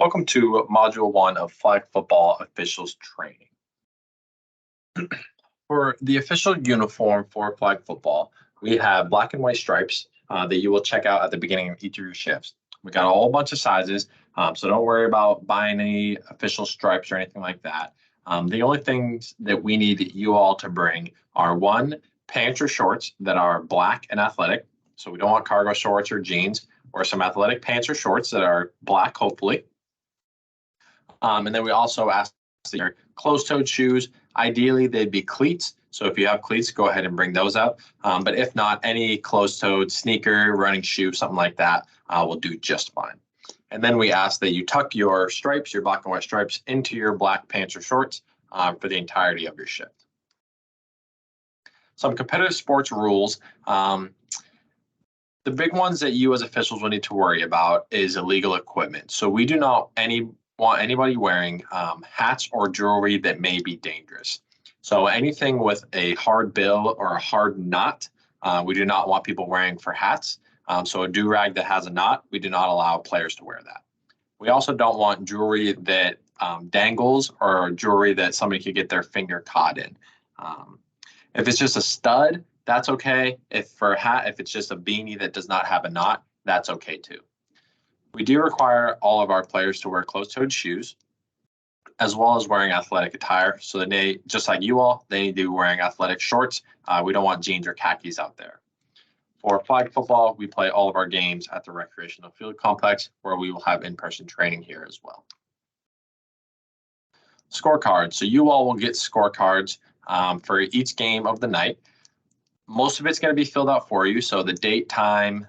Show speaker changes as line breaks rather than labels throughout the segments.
Welcome to Module 1 of Flag Football Officials Training. For the official uniform for flag football, we have black and white stripes that you will check out at the beginning of each of your shifts. We got a whole bunch of sizes, so don't worry about buying any official stripes or anything like that. The only things that we need you all to bring are one, pants or shorts that are black and athletic. So we don't want cargo shorts or jeans, or some athletic pants or shorts that are black, hopefully. And then we also ask your closed-toed shoes. Ideally, they'd be cleats. So if you have cleats, go ahead and bring those up. But if not, any closed-toed sneaker, running shoe, something like that will do just fine. And then we ask that you tuck your stripes, your black and white stripes, into your black pants or shorts for the entirety of your shift. Some competitive sports rules. The big ones that you as officials will need to worry about is illegal equipment. So we do not want anybody wearing hats or jewelry that may be dangerous. So anything with a hard bill or a hard knot, we do not want people wearing for hats. So a do-rag that has a knot, we do not allow players to wear that. We also don't want jewelry that dangles or jewelry that somebody could get their finger caught in. If it's just a stud, that's okay. If for a hat, if it's just a beanie that does not have a knot, that's okay too. We do require all of our players to wear closed-toed shoes, as well as wearing athletic attire. So they, just like you all, they need to be wearing athletic shorts. We don't want jeans or khakis out there. For flag football, we play all of our games at the recreational field complex, where we will have in-person training here as well. Scorecards. So you all will get scorecards for each game of the night. Most of it's going to be filled out for you. So the date, time,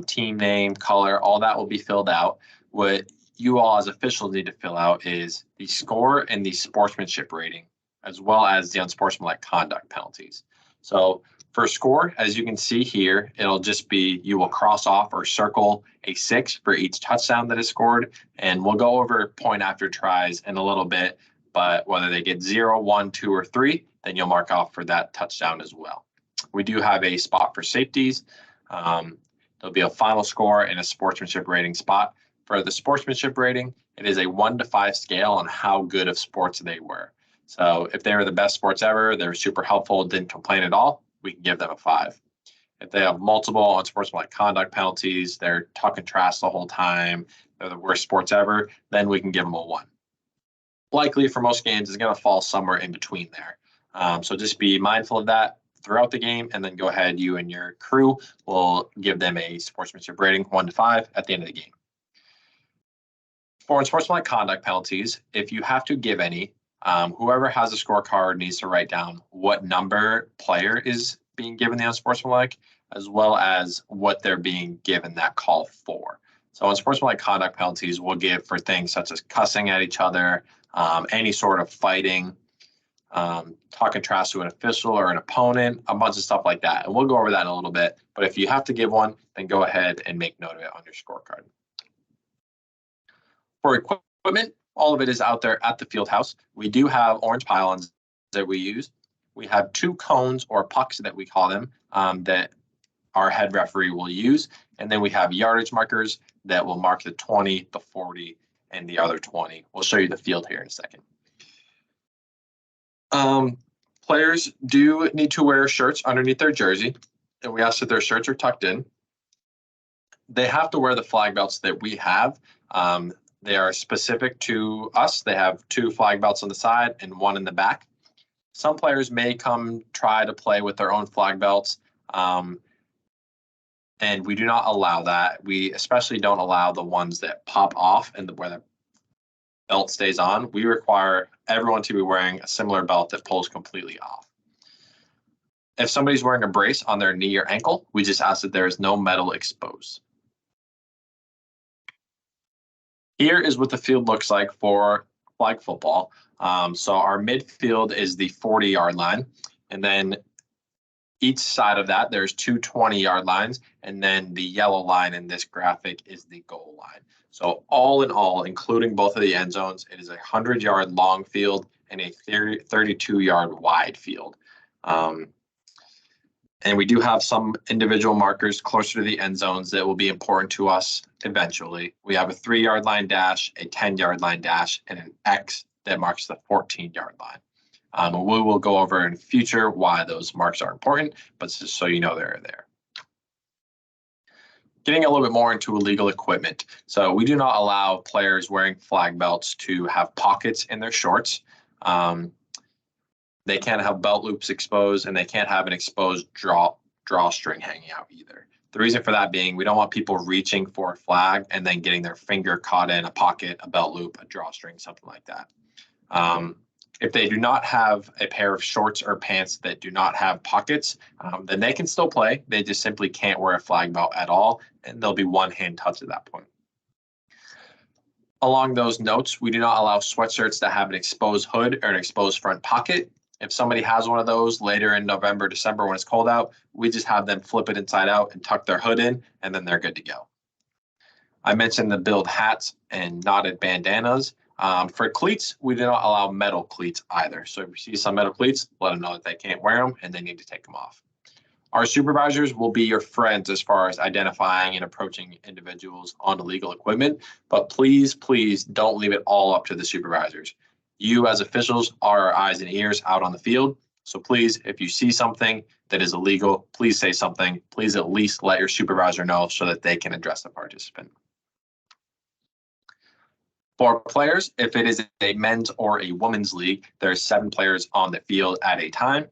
team name, color, all that will be filled out. What you all as officials need to fill out is the score and the sportsmanship rating, as well as the unsportsmanlike conduct penalties. So for score, as you can see here, it'll just be you will cross off or circle a 6 for each touchdown that is scored. And we'll go over point after tries in a little bit, but whether they get 0, 1, 2, or 3, then you'll mark off for that touchdown as well. We do have a spot for safeties. There'll be a final score and a sportsmanship rating spot. For the sportsmanship rating, it is a 1 to 5 scale on how good of sports they were. So if they were the best sports ever, they were super helpful, didn't complain at all, we can give them a 5. If they have multiple unsportsmanlike conduct penalties, they're talking trash the whole time, they're the worst sports ever, then we can give them a 1. Likely for most games, it's going to fall somewhere in between there. So just be mindful of that throughout the game, and then go ahead, you and your crew will give them a sportsmanship rating 1 to 5 at the end of the game. For unsportsmanlike conduct penalties, if you have to give any, whoever has a scorecard needs to write down what number player is being given the unsportsmanlike, as well as what they're being given that call for. So unsportsmanlike conduct penalties we'll give for things such as cussing at each other, any sort of fighting, talking trash to an official or an opponent, a bunch of stuff like that. And we'll go over that in a little bit. But if you have to give one, then go ahead and make note of it on your scorecard. For equipment, all of it is out there at the field house. We do have orange pylons that we use. We have 2 cones or pucks that we call them that our head referee will use. And then we have yardage markers that will mark the 20, the 40, and the other 20. We'll show you the field here in a second. Players do need to wear shirts underneath their jersey, and we ask that their shirts are tucked in. They have to wear the flag belts that we have. They are specific to us. They have 2 flag belts on the side and 1 in the back. Some players may come try to play with their own flag belts, and we do not allow that. We especially don't allow the ones that pop off and where the belt stays on. We require everyone to be wearing a similar belt that pulls completely off. If somebody's wearing a brace on their knee or ankle, we just ask that there is no metal exposed. Here is what the field looks like for flag football. So our midfield is the 40-yard line, and then each side of that, there's 2 20-yard lines, and then the yellow line in this graphic is the goal line. So all in all, including both of the end zones, it is a 100-yard long field and a 32-yard wide field. And we do have some individual markers closer to the end zones that will be important to us eventually. We have a 3-yard line dash, a 10-yard line dash, and an X that marks the 14-yard line. And we will go over in future why those marks are important, but just so you know they're there. Getting a little bit more into illegal equipment. So we do not allow players wearing flag belts to have pockets in their shorts. They can't have belt loops exposed, and they can't have an exposed drawstring hanging out either. The reason for that being we don't want people reaching for a flag and then getting their finger caught in a pocket, a belt loop, a drawstring, something like that. If they do not have a pair of shorts or pants that do not have pockets, then they can still play. They just simply can't wear a flag belt at all, and there'll be one hand touch at that point. Along those notes, we do not allow sweatshirts that have an exposed hood or an exposed front pocket. If somebody has one of those later in November, December when it's cold out, we just have them flip it inside out and tuck their hood in, and then they're good to go. I mentioned the billed hats and knotted bandanas. For cleats, we do not allow metal cleats either. So if you see some metal cleats, let them know that they can't wear them and they need to take them off. Our supervisors will be your friends as far as identifying and approaching individuals on illegal equipment, but please, please don't leave it all up to the supervisors. You as officials are our eyes and ears out on the field. So please, if you see something that is illegal, please say something. Please at least let your supervisor know so that they can address the participant. For players, if it is a men's or a women's league, there's 7 players on the field at a time.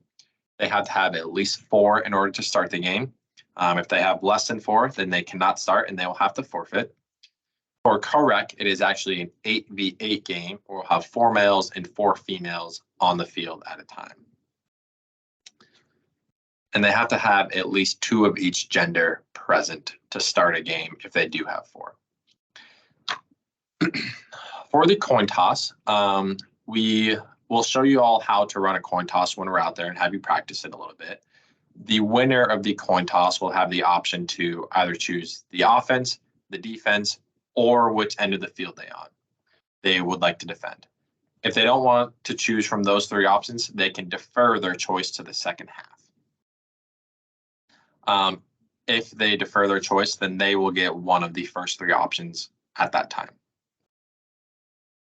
They have to have at least 4 in order to start the game. If they have less than 4, then they cannot start and they will have to forfeit. For co-rec, it is actually an 8v8 game where we'll have 4 males and 4 females on the field at a time. And they have to have at least 2 of each gender present to start a game if they do have 4. For the coin toss, we will show you all how to run a coin toss when we're out there and have you practice it a little bit. The winner of the coin toss will have the option to either choose the offense, the defense, or which end of the field they would like to defend. If they don't want to choose from those 3 options, they can defer their choice to the second half. If they defer their choice, then they will get one of the first 3 options at that time.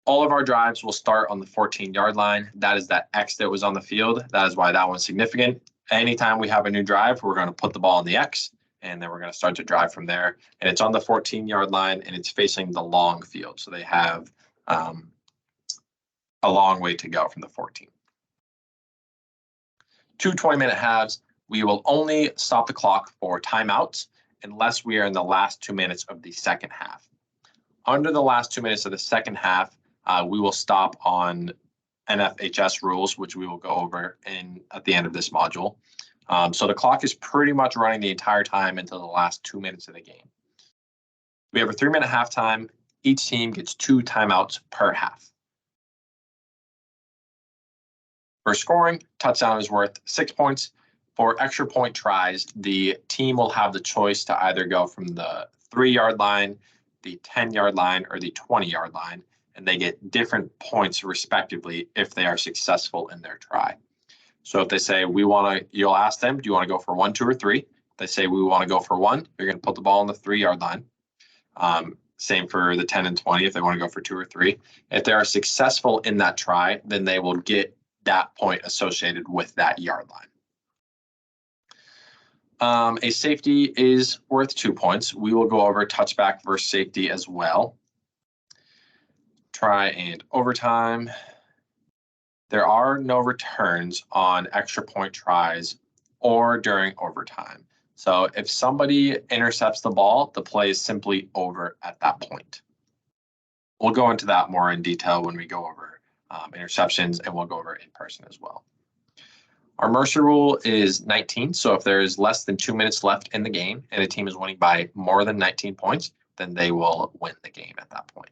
All of our drives will start on the 14-yard line. That is that X that was on the field. That is why that one's significant. Anytime we have a new drive, we're going to put the ball on the X, and then we're going to start to drive from there. And it's on the 14-yard line, and it's facing the long field. So they have a long way to go from the 14. 2 20-minute halves. We will only stop the clock for timeouts unless we are in the last 2 minutes of the second half. Under the last 2 minutes of the second half, we will stop on NFHS rules, which we will go over at the end of this module. So the clock is pretty much running the entire time until the last 2 minutes of the game. We have a 3-minute halftime. Each team gets 2 timeouts per half. For scoring, touchdown is worth 6 points. For extra point tries, the team will have the choice to either go from the 3-yard line, the 10-yard line, or the 20-yard line, and they get different points respectively if they are successful in their try. So if they say you'll ask them, do you want to go for 1, 2, or 3? If they say we want to go for 1, you're going to put the ball on the 3-yard line. Same for the 10 and 20 if they want to go for 2 or 3. If they are successful in that try, then they will get that point associated with that yard line. A safety is worth 2 points. We will go over touchback versus safety as well. Try and overtime. There are no returns on extra point tries or during overtime. So if somebody intercepts the ball, the play is simply over at that point. We'll go into that more in detail when we go over interceptions, and we'll go over in person as well. Our Mercer rule is 19. So if there is less than 2 minutes left in the game and a team is winning by more than 19 points, then they will win the game at that point.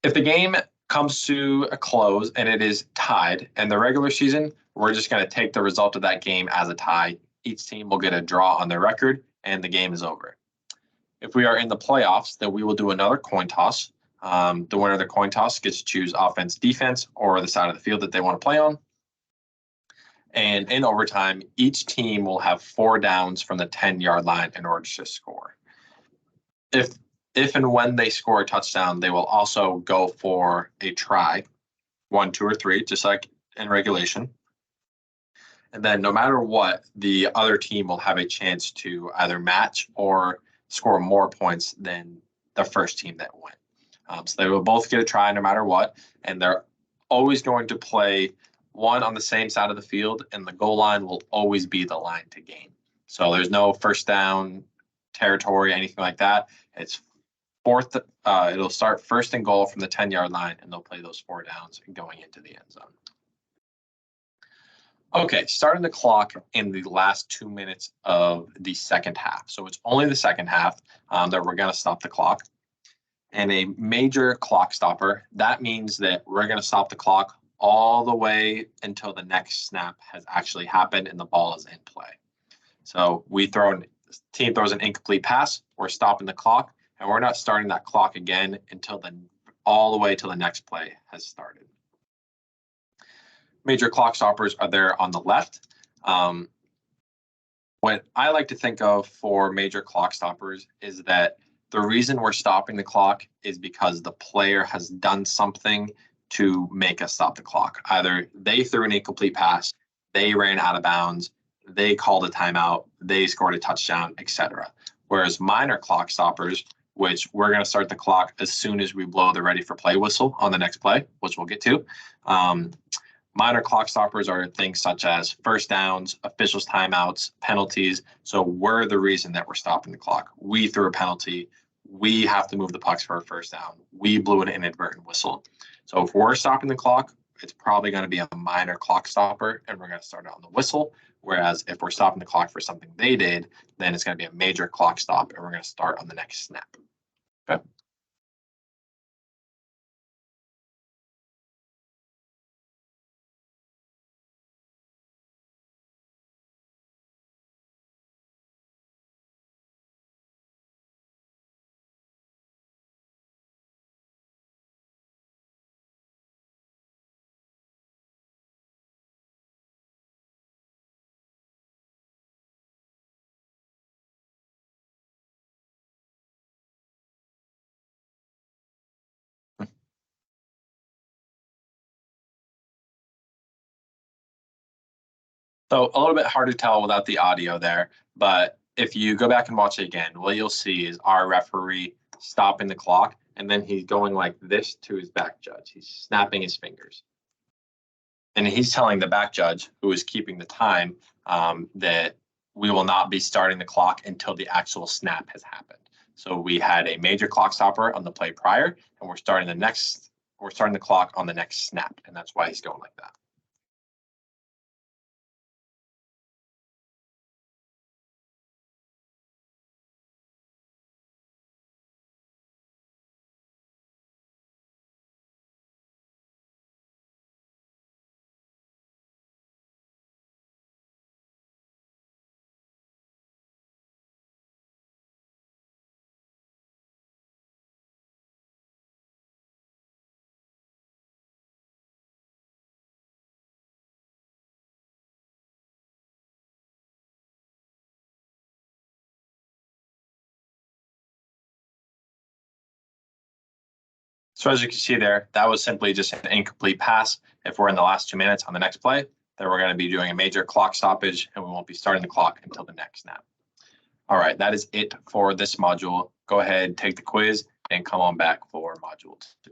If the game comes to a close and it is tied in the regular season, we're just going to take the result of that game as a tie. Each team will get a draw on their record and the game is over. If we are in the playoffs, then we will do another coin toss. The winner of the coin toss gets to choose offense, defense, or the side of the field that they want to play on. And in overtime, each team will have 4 downs from the 10-yard line in order to score. If and when they score a touchdown, they will also go for a try, 1, 2, or 3, just like in regulation. And then no matter what, the other team will have a chance to either match or score more points than the first team that went. So they will both get a try no matter what, and they're always going to play one on the same side of the field, and the goal line will always be the line to gain. So there's no first down territory, anything like that. It's fourth. It'll start first and goal from the 10-yard line, and they'll play those 4 downs going into the end zone. Okay, starting the clock in the last 2 minutes of the second half. So it's only the second half that we're going to stop the clock. And a major clock stopper, that means that we're going to stop the clock all the way until the next snap has actually happened and the ball is in play. So team throws an incomplete pass, we're stopping the clock, and we're not starting that clock again until all the way till the next play has started. Major clock stoppers are there on the left. What I like to think of for major clock stoppers is that the reason we're stopping the clock is because the player has done something to make us stop the clock. Either they threw an incomplete pass, they ran out of bounds, they called a timeout, they scored a touchdown, etc. Whereas minor clock stoppers, which we're going to start the clock as soon as we blow the ready for play whistle on the next play, which we'll get to. Minor clock stoppers are things such as first downs, officials' timeouts, penalties. So we're the reason that we're stopping the clock. We threw a penalty. We have to move the pucks for a first down. We blew an inadvertent whistle. So if we're stopping the clock, it's probably going to be a minor clock stopper, and we're going to start it on the whistle. Whereas if we're stopping the clock for something they did, then it's going to be a major clock stop, and we're going to start on the next snap. Okay. So a little bit hard to tell without the audio there, but if you go back and watch it again, what you'll see is our referee stopping the clock, and then he's going like this to his back judge. He's snapping his fingers. And he's telling the back judge, who is keeping the time, that we will not be starting the clock until the actual snap has happened. So we had a major clock stopper on the play prior, and we're starting the clock on the next snap, and that's why he's going like that. So as you can see there, that was simply just an incomplete pass. If we're in the last 2 minutes on the next play, then we're going to be doing a major clock stoppage, and we won't be starting the clock until the next snap. All right, that is it for this module. Go ahead, take the quiz, and come on back for module 2.